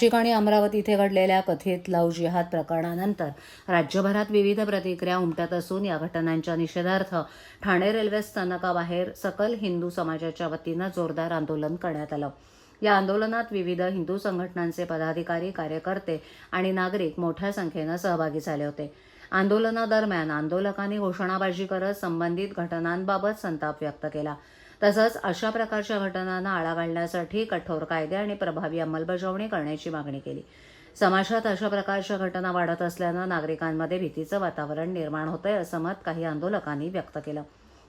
नाशिक आणि अमरावती इथे घडलेल्या कथित लव्ह जिहाद प्रकरणानंतर राज्यभरात विविध प्रतिक्रिया उमटत असून या घटनांच्या निषेधार्थ ठाणे रेल्वे स्थानकाबाहेर सकल हिंदू समाजाच्या वतीनं जोरदार आंदोलन करण्यात आलं। या आंदोलनात विविध हिंदू संघटनांचे पदाधिकारी, कार्यकर्ते आणि नागरिक मोठ्या संख्येनं सहभागी झाले होते। आंदोलनादरम्यान आंदोलकांनी घोषणाबाजी करत संबंधित घटनांबाबत संताप व्यक्त केला। तसंच अशा प्रकारच्या घटनांना आळा घालण्यासाठी कठोर कायदे आणि प्रभावी अंमलबजावणी करण्याची मागणी केली। समाजात अशा प्रकारच्या घटना वाढत असल्यानं नागरिकांमध्ये भीतीचं वातावरण निर्माण होतंय असं मत काही आंदोलकांनी व्यक्त केलं।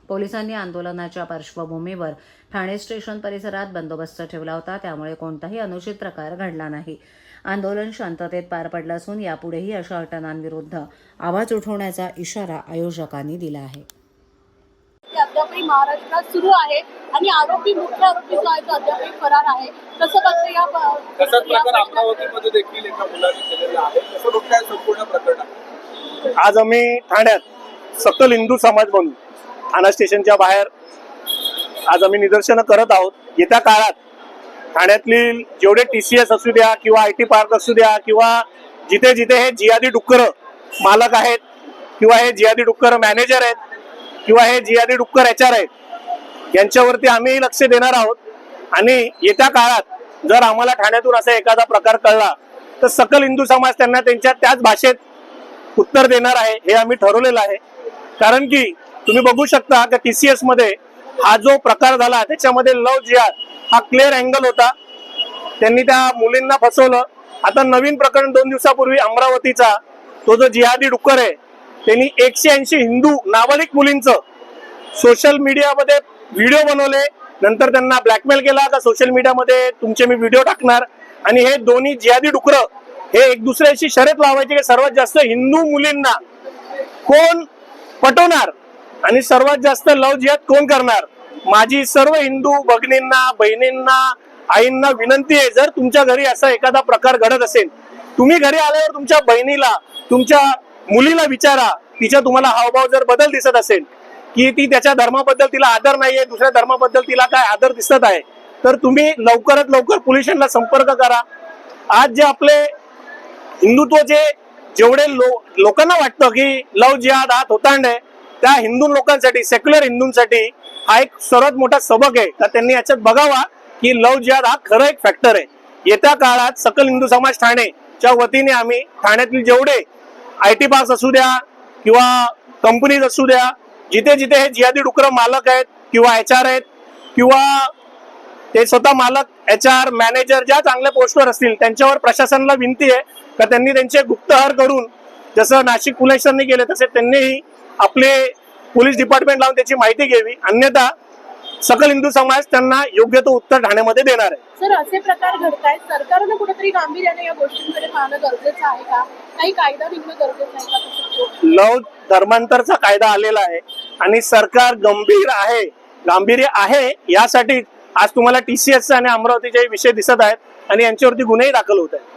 पोलिसांनी आंदोलनाच्या पार्श्वभूमीवर ठाणे स्टेशन परिसरात बंदोबस्त ठेवला होता, त्यामुळे कोणताही अनुचित प्रकार घडला नाही। आंदोलन शांततेत पार पडलं असून यापुढेही अशा घटनांविरुद्ध आवाज उठवण्याचा इशारा आयोजकांनी दिला आहे। अद्यापही महाराष्ट्रात सुरू आहे आणि मुख्य आरोपी जो आहे तो अद्यापही फरार आहे। कसं बघते या प्रकार अमरावतीमध्ये देखील एका मुलाने केलेला आहे, कसं बघताय संपूर्ण प्रकरण? आज आम्ही ठाण्यात सकल हिंदू समाज म्हणून ठाणा स्टेशनच्या बाहेर आज आम्ही निदर्शनं करत आहोत। येत्या काळात ठाण्यातली जेवढे TCS असू द्या किंवा IT पार्क असू द्या किंवा जिथे जिथे हे जिहादी डुक्कर मालक आहेत किंवा हे जिहादी डुक्कर मॅनेजर आहेत किंवा हे जिहादी डुक्कर HR आहेत, यांच्यावरती आम्ही लक्ष देणार आहोत। आणि येत्या काळात जर आम्हाला ठाण्यातून असा एखादा प्रकार कळला तर सकल हिंदू समाज त्यांना त्यांच्या त्याच भाषेत उत्तर देणार आहे, हे आम्ही ठरवलेलं आहे। कारण की तुम्ही बघू शकता की TCS मध्ये हा जो प्रकार झाला त्याच्यामध्ये लव्ह जिहाद हा क्लिअर अँगल होता। त्यांनी त्या मुलींना फसवलं। आता नवीन प्रकरण 2 दिवसापूर्वी अमरावतीचा तो जो जिहादी डुक्कर आहे त्यांनी 180 हिंदू नाबालिग मुलींचं सोशल मीडियामध्ये व्हिडिओ बनवले, नंतर त्यांना ब्लॅकमेल केला का सोशल मीडियामध्ये तुमचे मी व्हिडिओ टाकणार। आणि हे दोन्ही जिहादी डुकरं हे एक दुसऱ्याशी शर्यत लावायचे की सर्वात जास्त हिंदू मुलींना कोण पटवणार आणि सर्वात जास्त लव्ह जिहाद कोण करणार। माझी सर्व हिंदू भगिनींना, बहिणींना, आईंना विनंती आहे, जर तुमच्या घरी असा एखादा प्रकार घडत असेल, तुम्ही घरी आल्यावर तुमच्या बहिणीला, तुमच्या मुलीला विचारा, तिच्या तुम्हाला हावभाव जर बदल दिसत असेल की ती त्याच्या धर्माबद्दल तिला आदर नाहीये, दुसऱ्या धर्माबद्दल तिला काय आदर दिसत आहे, तर तुम्ही लवकरात लवकर पोलीस स्टेशनला संपर्क करा। आज जे आपले हिंदुत्व जेवढे लोकांना वाटतं की लव्ह जिहाद हा थोतांड आहे, त्या हिंदू लोकांसाठी, सेक्युलर हिंदूंसाठी हा एक सर्वात मोठा सबक आहे का त्यांनी याच्यात बघावा की लव्ह जिहाद हा खरं एक फॅक्टर आहे। येत्या काळात सकल हिंदू समाज ठाणेच्या वतीने आम्ही ठाण्यातील जेवढे IT पार्क असू द्या किंवा कंपनीज असू द्या, जिथे जिथे हे जिहादी डुकर मालक आहेत किंवा HR आहेत किंवा ते स्वतः मालक HR मॅनेजर ज्या चांगल्या पोस्टवर असतील त्यांच्यावर प्रशासनाला विनंती आहे का त्यांनी त्यांचे गुप्तहर करून, जसं नाशिक पोलिसांनी केले तसे त्यांनीही आपले पोलीस डिपार्टमेंट लावून त्याची माहिती घ्यावी, अन्यथा सकल हिंदू समाज त्यांना योग्य तो उत्तर ठाण्यामध्ये देणार आहे। सर, असे प्रकार घडतायत, सरकारनं कुठेतरी गांभीर्याने या गोष्टींकडे पाहणं गरजेचं आहे का? काही कायदा निघणं गरजेचं आहे का? लव्ह धर्मांतरचा कायदा आलेला आहे आणि सरकार गांभीर्य आहे यासाठी आज तुम्हाला TCS आणि अमरावतीचे विषय दिसत आहेत आणि यांच्यावरती गुन्हेही दाखल होत आहेत।